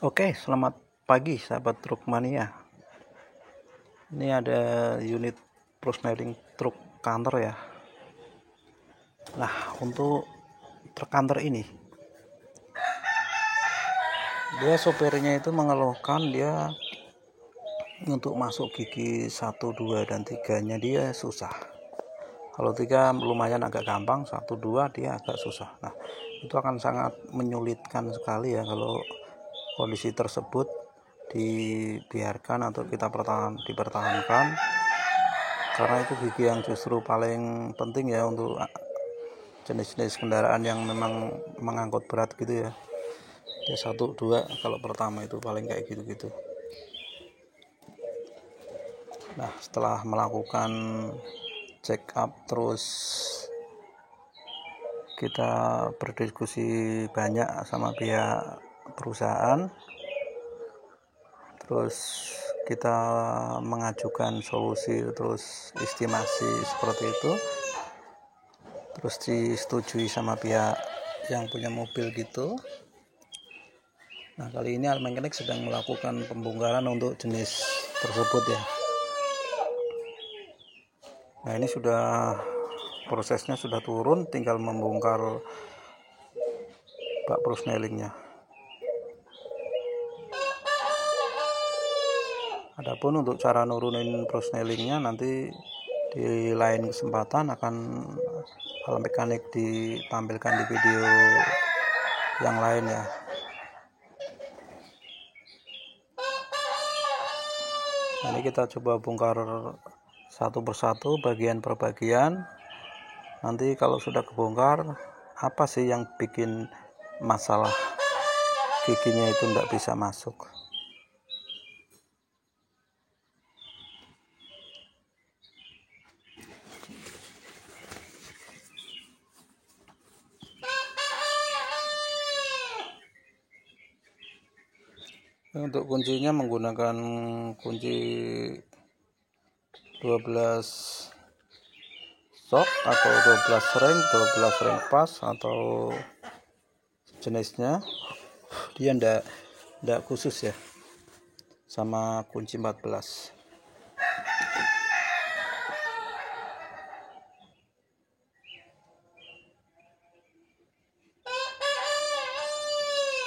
Oke, selamat pagi sahabat truk mania. Ini ada unit prosneling truk kantor ya. Nah, untuk truk kantor ini, dia sopirnya itu mengeluhkan dia untuk masuk gigi 1, 2, dan 3-nya dia susah. Kalau 3 lumayan agak gampang, 1, 2 dia agak susah. Nah, itu akan sangat menyulitkan sekali ya kalau kondisi tersebut dibiarkan atau kita dipertahankan, karena itu gigi yang justru paling penting ya untuk jenis-jenis kendaraan yang memang mengangkut berat gitu ya. Dia 1, 2 kalau pertama itu paling kayak gitu-gitu. Nah, setelah melakukan check up terus kita berdiskusi banyak sama pihak perusahaan, terus kita mengajukan solusi, terus estimasi seperti itu, terus disetujui sama pihak yang punya mobil gitu. Nah, kali ini Almekanik sedang melakukan pembongkaran untuk jenis tersebut ya. Nah, ini sudah prosesnya sudah turun, tinggal membongkar bak prosnelingnya. Adapun untuk cara nurunin prosnelingnya nanti di lain kesempatan akan Almekanik ditampilkan di video yang lain ya. Nah, ini kita coba bongkar satu persatu, bagian per bagian. Nanti kalau sudah kebongkar, apa sih yang bikin masalah giginya itu tidak bisa masuk. Untuk kuncinya menggunakan kunci 12 sok atau 12 ring, 12 ring pas atau jenisnya. Dia ndak khusus ya sama kunci 14.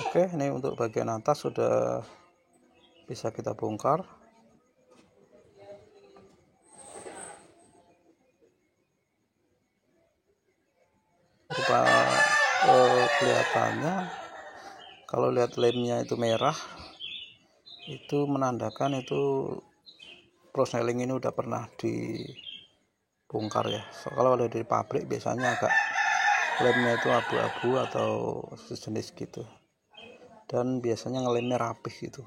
Oke, ini untuk bagian atas sudah bisa kita bongkar. Kelihatannya kalau lihat lemnya itu merah, itu menandakan itu prosneling ini udah pernah dibongkar ya. Kalau dari pabrik biasanya agak lemnya itu abu-abu atau sejenis gitu, dan biasanya ngelemnya rapih gitu.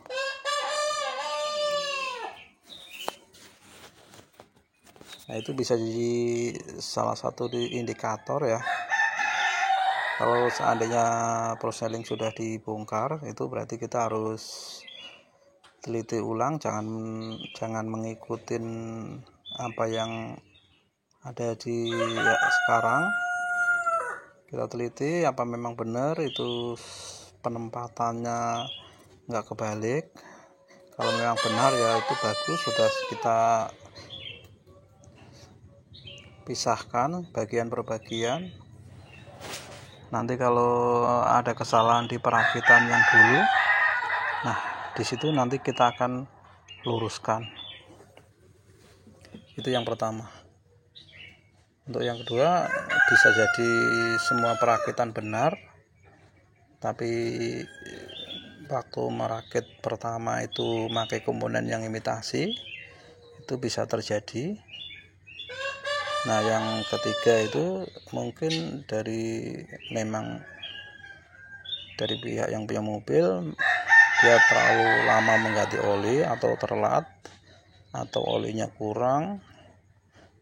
Nah, itu bisa jadi salah satu indikator ya. Kalau seandainya prosneling sudah dibongkar, itu berarti kita harus teliti ulang, jangan mengikuti apa yang ada di sekarang. Kita teliti apa memang benar itu penempatannya nggak kebalik. Kalau memang benar ya itu bagus, sudah kita pisahkan bagian per bagian. Nanti kalau ada kesalahan di perakitan yang dulu, nah di situ nanti kita akan luruskan. Itu yang pertama. Untuk yang kedua, bisa jadi semua perakitan benar, tapi waktu merakit pertama itu pakai komponen yang imitasi, itu bisa terjadi. Nah, yang ketiga itu mungkin memang dari pihak yang punya mobil, dia terlalu lama mengganti oli atau terlambat, atau olinya kurang,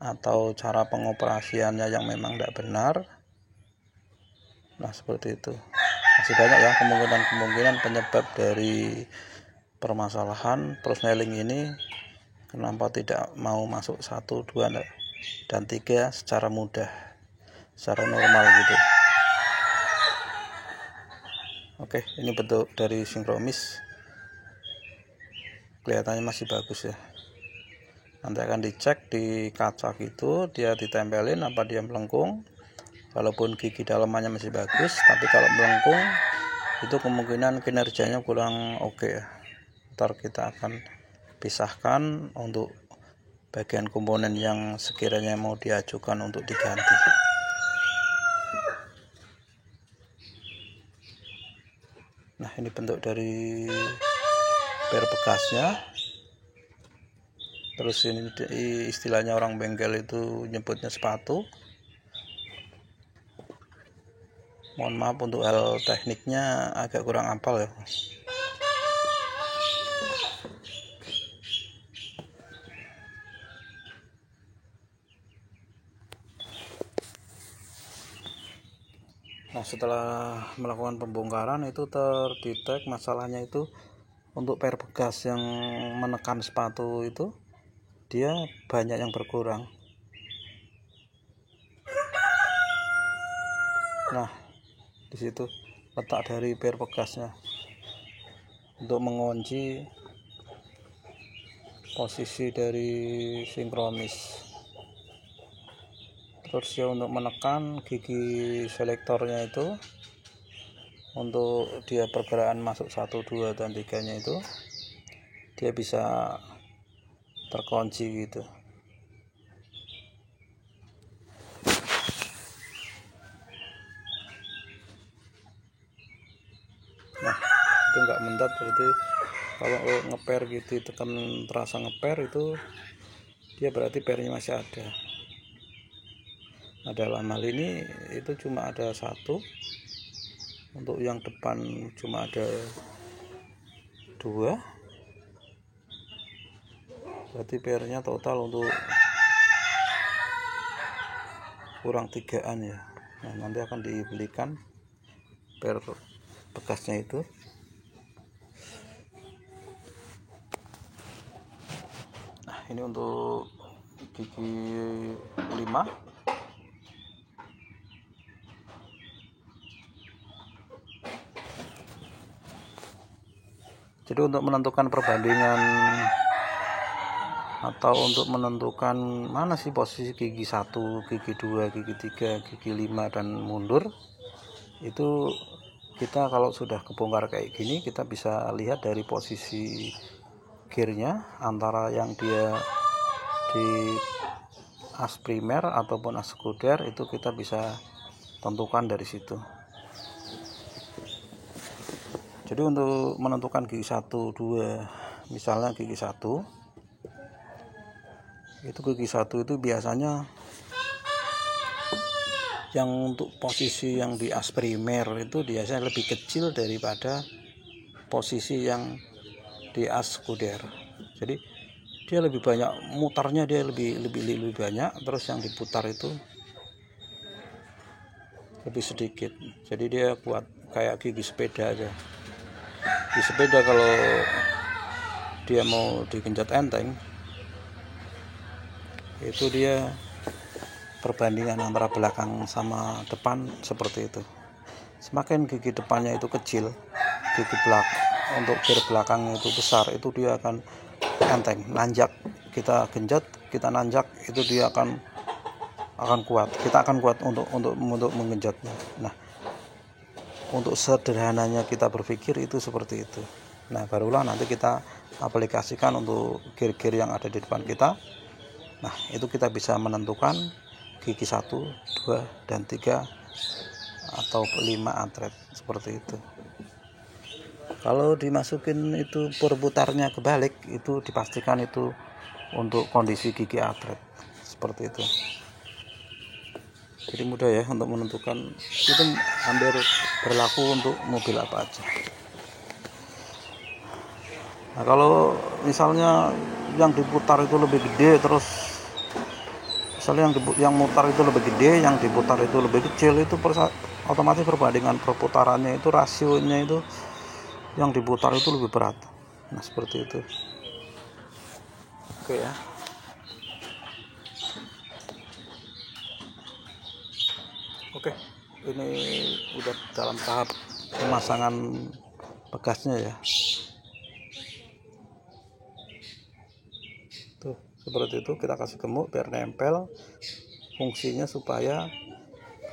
atau cara pengoperasiannya yang memang tidak benar. Nah, seperti itu. Masih banyak ya kemungkinan penyebab dari permasalahan prosneling ini, kenapa tidak mau masuk 1, 2, dan 3 secara mudah, secara normal gitu. Oke, ini bentuk dari sinkromis. kelihatannya masih bagus ya. Nanti akan dicek di kaca gitu, dia ditempelin apa dia melengkung. Walaupun gigi dalamannya masih bagus, tapi kalau melengkung itu kemungkinan kinerjanya kurang oke ya. Ntar kita akan pisahkan untuk bagian komponen yang sekiranya mau diajukan untuk diganti. Nah, ini bentuk dari per bekasnya. Terus ini istilahnya orang bengkel itu nyebutnya sepatu. Mohon maaf untuk hal tekniknya agak kurang hafal ya. Nah, setelah melakukan pembongkaran itu terdetek masalahnya itu untuk per bekas yang menekan sepatu itu dia banyak yang berkurang. Nah, di situ letak dari per bekasnya untuk mengunci posisi dari sinkronis. Terus ya untuk menekan gigi selektornya itu untuk dia pergerakan masuk 1, 2 dan 3 nya itu dia bisa terkunci gitu. Nah, itu enggak mendat, berarti kalau ngeper gitu tekan terasa ngeper itu dia berarti pernya masih ada. Nah, dalam hal ini itu cuma ada 1, untuk yang depan cuma ada 2, berarti PR-nya total untuk kurang 3-an ya. Nah, nanti akan dibelikan per bekasnya itu. Nah, ini untuk gigi 5. Jadi untuk menentukan perbandingan atau untuk menentukan mana sih posisi gigi 1, gigi 2, gigi 3, gigi 5 dan mundur, itu kita kalau sudah kebongkar kayak gini kita bisa lihat dari posisi gearnya, antara yang dia di as primer ataupun as sekunder itu kita bisa tentukan dari situ. Jadi untuk menentukan gigi 1, 2, misalnya gigi 1 itu, gigi 1 itu biasanya yang untuk posisi yang di as primer itu biasanya lebih kecil daripada posisi yang di as sekunder. Jadi dia lebih banyak mutarnya, dia lebih banyak, terus yang diputar itu lebih sedikit. Jadi dia buat kayak gigi sepeda aja. Di sepeda kalau dia mau digenjot enteng itu dia perbandingan antara belakang sama depan seperti itu. Semakin gigi depannya itu kecil, gigi belakang untuk gear belakangnya itu besar, itu dia akan enteng, nanjak. Kita genjot, kita nanjak, itu dia akan kuat. Kita akan kuat untuk menggenjotnya. Nah, untuk sederhananya kita berpikir itu seperti itu. Nah, barulah nanti kita aplikasikan untuk gear-gear yang ada di depan kita. Nah, itu kita bisa menentukan gigi 1, 2, dan 3 atau 5 antret seperti itu. Kalau dimasukin itu perputarnya kebalik, itu dipastikan itu untuk kondisi gigi atret seperti itu. Jadi mudah ya untuk menentukan, itu hampir berlaku untuk mobil apa aja. Nah, kalau misalnya yang diputar itu lebih gede, terus misalnya yang mutar itu lebih gede, yang diputar itu lebih kecil, itu otomatis perbandingan perputarannya itu, rasionya itu yang diputar itu lebih berat. Nah, seperti itu. Oke ya. Oke, ini udah dalam tahap pemasangan bekasnya ya. seperti itu. Kita kasih gemuk biar nempel, fungsinya supaya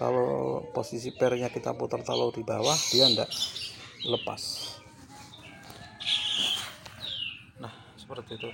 kalau posisi pernya kita putar terlalu di bawah dia enggak lepas. Nah seperti itu.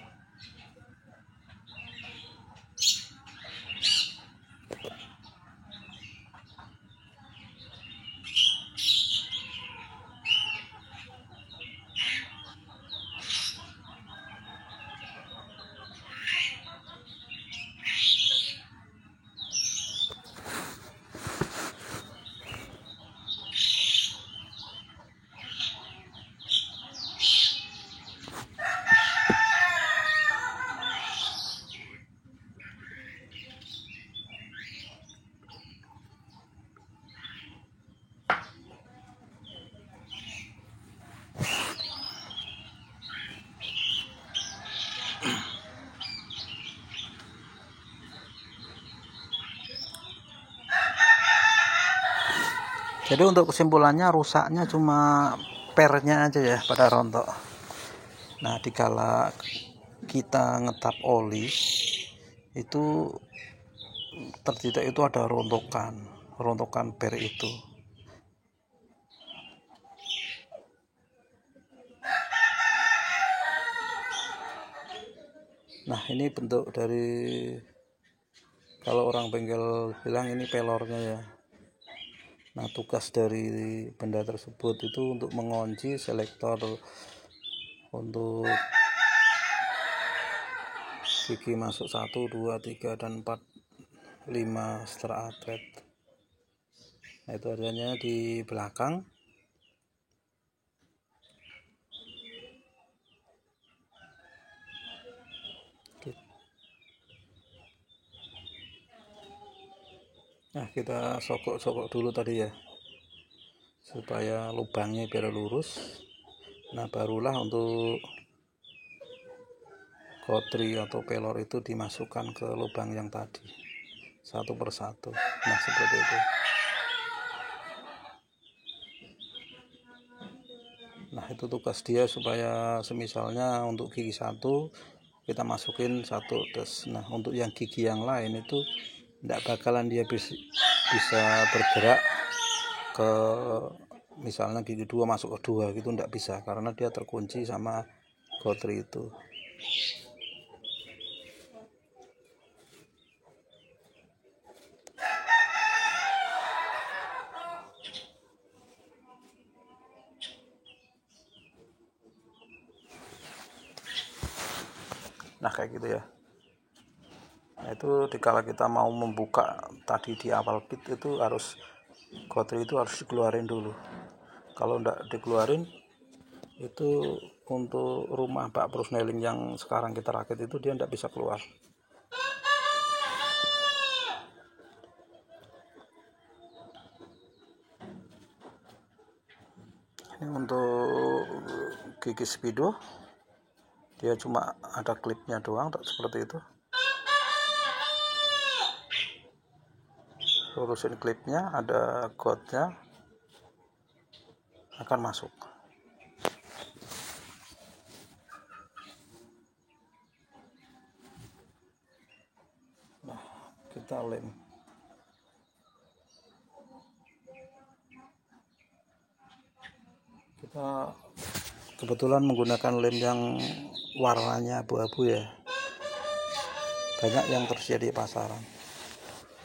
Jadi untuk kesimpulannya, rusaknya cuma pernya aja ya pada rontok. Nah dikala kita ngetap oli itu terdetek itu ada rontokan per itu. Nah ini bentuk dari, kalau orang bengkel bilang ini pelornya ya. Nah tugas dari benda tersebut itu untuk mengunci selektor untuk gigi masuk 1, 2, 3, dan 4, 5 setelah atret. Nah itu adanya di belakang. Nah kita sokok dulu tadi ya, supaya lubangnya biar lurus. Nah barulah untuk gotri atau pelor itu dimasukkan ke lubang yang tadi satu persatu. Nah seperti itu. Nah itu tugas dia, supaya semisalnya untuk gigi 1 kita masukin 1 des. Nah untuk yang gigi yang lain itu tidak bakalan dia bisa bergerak ke, misalnya gigi 2 masuk ke 2 gitu, tidak bisa, karena dia terkunci sama gotri itu. Nah kayak gitu ya. Nah itu dikala kita mau membuka tadi di awal kit itu harus gotri itu harus dikeluarin dulu. Kalau enggak dikeluarin itu untuk rumah bak prosneling yang sekarang kita rakit itu dia enggak bisa keluar. Ini untuk gigi speedo dia cuma ada klipnya doang seperti itu. Lurusin klipnya, ada godnya, akan masuk. Nah kita lem. Kita kebetulan menggunakan lem yang warnanya abu-abu ya, banyak yang tersedia di pasaran.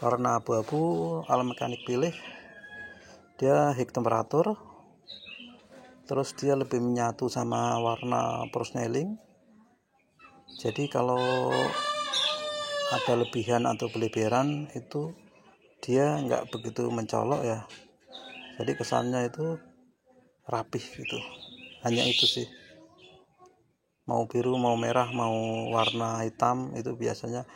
Warna abu-abu alat mekanik pilih, dia high temperatur, terus dia lebih menyatu sama warna prosneling. Jadi kalau ada lebihan atau beleberan itu dia nggak begitu mencolok ya, jadi kesannya itu rapih gitu. Hanya itu sih, mau biru, mau merah, mau warna hitam, itu biasanya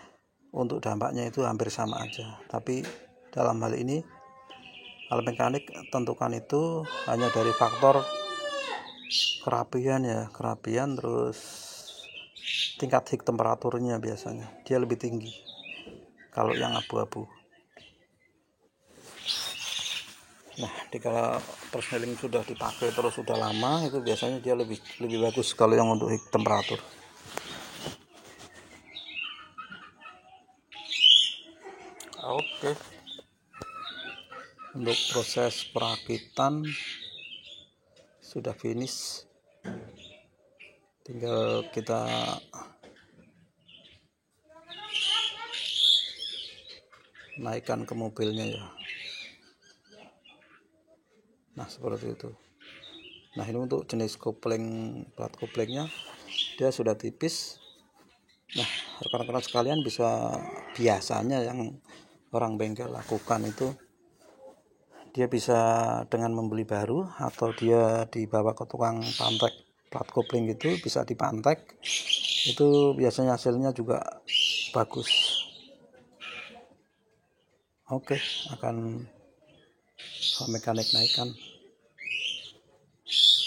untuk dampaknya itu hampir sama aja. Tapi dalam hal ini alat mekanik tentukan itu hanya dari faktor kerapian ya, terus tingkat high temperaturnya, biasanya dia lebih tinggi kalau yang abu-abu. Nah dikala prosneling sudah dipakai terus sudah lama, itu biasanya dia lebih bagus kalau yang untuk high temperatur. Oke, untuk proses perakitan sudah finish, tinggal kita naikkan ke mobilnya ya. Nah seperti itu. Nah ini untuk jenis kopling, plat koplingnya dia sudah tipis. Nah rekan-rekan sekalian, biasanya yang orang bengkel lakukan itu, dia bisa dengan membeli baru atau dia dibawa ke tukang pantek plat kopling itu, bisa dipantek, itu biasanya hasilnya juga bagus. Oke, akan mekanik naikkan.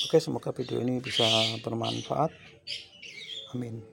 Oke, semoga video ini bisa bermanfaat. Amin.